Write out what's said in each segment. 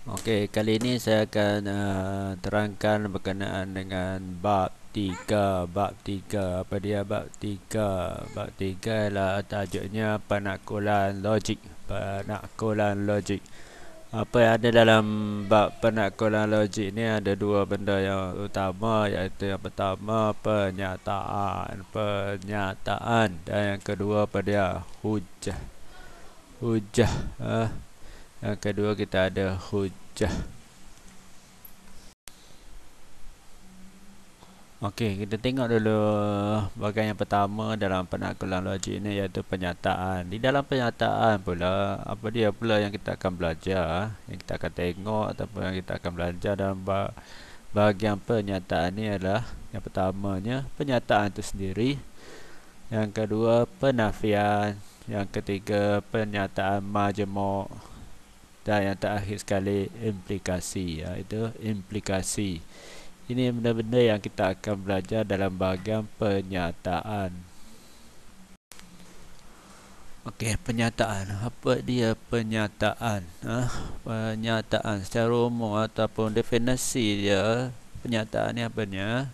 Okey, kali ini saya akan terangkan berkenaan dengan bab 3. Bab 3, apa dia bab 3? Bab 3 ialah tajuknya penaklukan logik. Penaklukan logik. Apa yang ada dalam bab penaklukan logik ni ada dua benda yang utama, iaitu yang pertama penyataan, dan yang kedua apa dia? Hujah. Hujah. Yang kedua kita ada hujah. Okey, kita tengok dulu bahagian yang pertama dalam penaklukan logik ni, iaitu penyataan. Di dalam penyataan pula, apa dia pula yang kita akan belajar, yang kita akan tengok ataupun yang kita akan belajar dalam bahagian penyataan ni adalah yang pertamanya penyataan itu sendiri, yang kedua penafian, yang ketiga penyataan majmuk, dan yang terakhir sekali implikasi, iaitu implikasi. Ini benda-benda yang kita akan belajar dalam bahagian penyataan. Okey, penyataan. Apa dia penyataan? Penyataan secara umum ataupun definisi dia, penyataan ni apanya?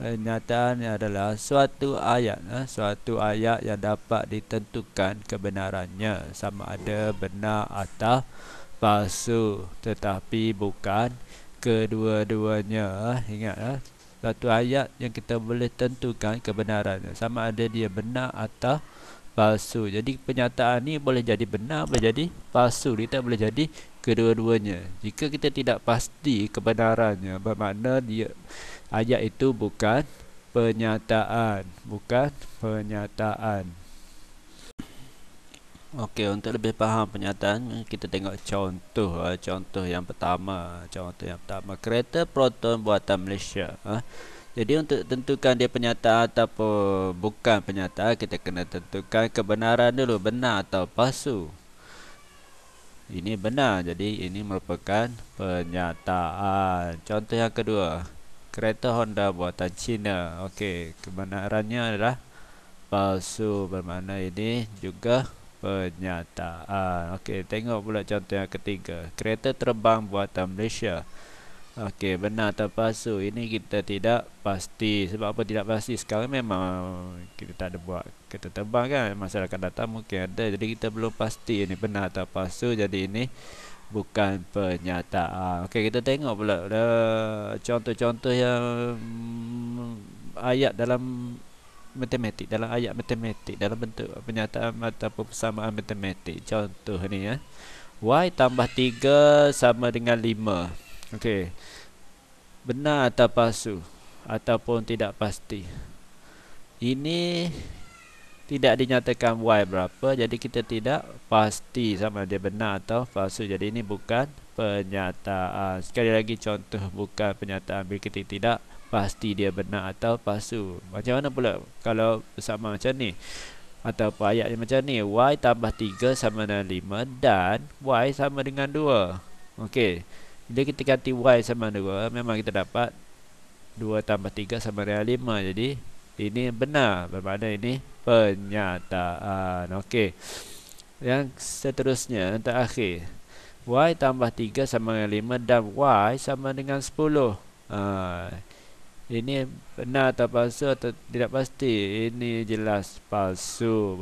Penyataan ni adalah suatu ayat, suatu ayat yang dapat ditentukan kebenarannya, sama ada benar atau palsu, tetapi bukan kedua-duanya. Ingat, satu ayat yang kita boleh tentukan kebenarannya, sama ada dia benar atau palsu. Jadi penyataan ni boleh jadi benar, boleh jadi palsu, kita boleh jadi kedua-duanya. Jika kita tidak pasti kebenarannya, bermakna dia ayat itu bukan penyataan, bukan penyataan. Okey, untuk lebih faham penyataan, kita tengok contoh. Contoh yang pertama. Kereta Proton buatan Malaysia. Jadi untuk tentukan dia penyataan ataupun bukan penyataan, kita kena tentukan kebenaran dulu, benar atau palsu. Ini benar, jadi ini merupakan penyataan. Contoh yang kedua, kereta Honda buatan China. Okey, kebenarannya adalah palsu, bermakna ini juga penyataan. Okey, tengok pula contoh yang ketiga, kereta terbang buatan Malaysia. Okey, benar atau palsu? Ini kita tidak pasti. Sebab apa tidak pasti? Sekarang memang kita tak ada buat kereta terbang kan. Masalah akan datang mungkin ada. Jadi kita belum pasti ini benar atau palsu. Jadi ini bukan penyataan. Okey, kita tengok pula contoh-contoh yang ayat dalam matematik, dalam ayat matematik, dalam bentuk penyataan ataupun persamaan matematik. Contoh ni y tambah 3 sama dengan 5. Okey, benar atau palsu ataupun tidak pasti. Ini tidak dinyatakan y berapa, jadi kita tidak pasti sama dia benar atau palsu. Jadi ini bukan penyataan. Sekali lagi contoh bukan penyataan bila kita tidak pasti dia benar atau palsu. Macam mana pula kalau bersama macam ni, atau ayat yang macam ni, y tambah 3 sama dengan 5 dan y sama dengan 2. Okey, bila kita ganti y sama 2, memang kita dapat 2 tambah 3 sama dengan 5. Jadi ini benar, bermakna ini penyataan. Okey, yang seterusnya, yang terakhir, y tambah 3 sama dengan 5 dan y sama dengan 10. Ini benar atau palsu atau tidak pasti? Ini jelas palsu.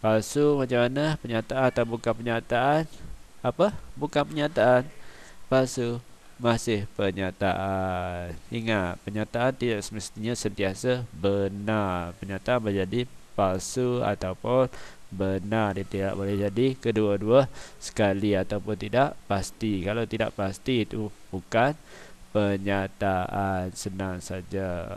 Palsu macam mana? Penyataan atau bukan penyataan? Apa? Bukan penyataan. Palsu masih penyataan. Ingat, penyataan tidak semestinya sentiasa benar. Penyataan menjadi palsu ataupun benar. Dia tidak boleh jadi kedua-dua sekali ataupun tidak pasti. Kalau tidak pasti, itu bukan penyataan. Senang saja.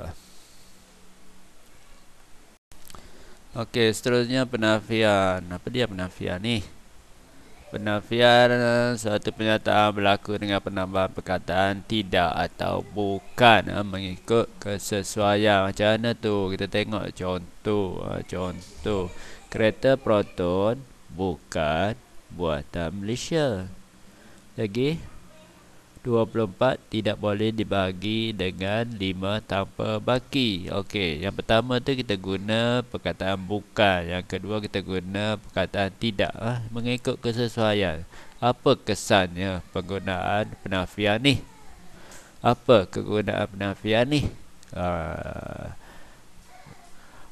Okey, seterusnya penafian. Apa dia penafian ni? Penafian suatu pernyataan berlaku dengan penambahan perkataan tidak atau bukan mengikut kesesuaian. Macam mana tu? Kita tengok contoh. Contoh, kereta Proton bukan buatan Malaysia. Lagi, 24 tidak boleh dibagi dengan 5 tanpa baki. Okey, yang pertama tu kita guna perkataan bukan. Yang kedua kita guna perkataan tidak. Mengikut kesesuaian. Apa kesannya penggunaan penafian ni? Apa kegunaan penafian ni?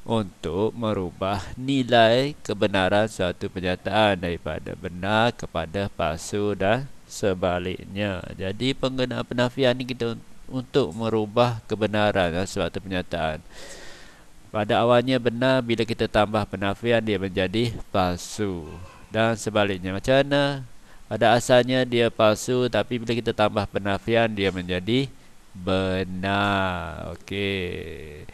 Untuk merubah nilai kebenaran suatu pernyataan daripada benar kepada palsu dan sebaliknya. Jadi penggunaan penafian ni kita untuk merubah kebenaran suatu pernyataan. Pada awalnya benar, bila kita tambah penafian dia menjadi palsu. Dan sebaliknya, macam mana? Pada asalnya dia palsu, tapi bila kita tambah penafian dia menjadi benar. Okey.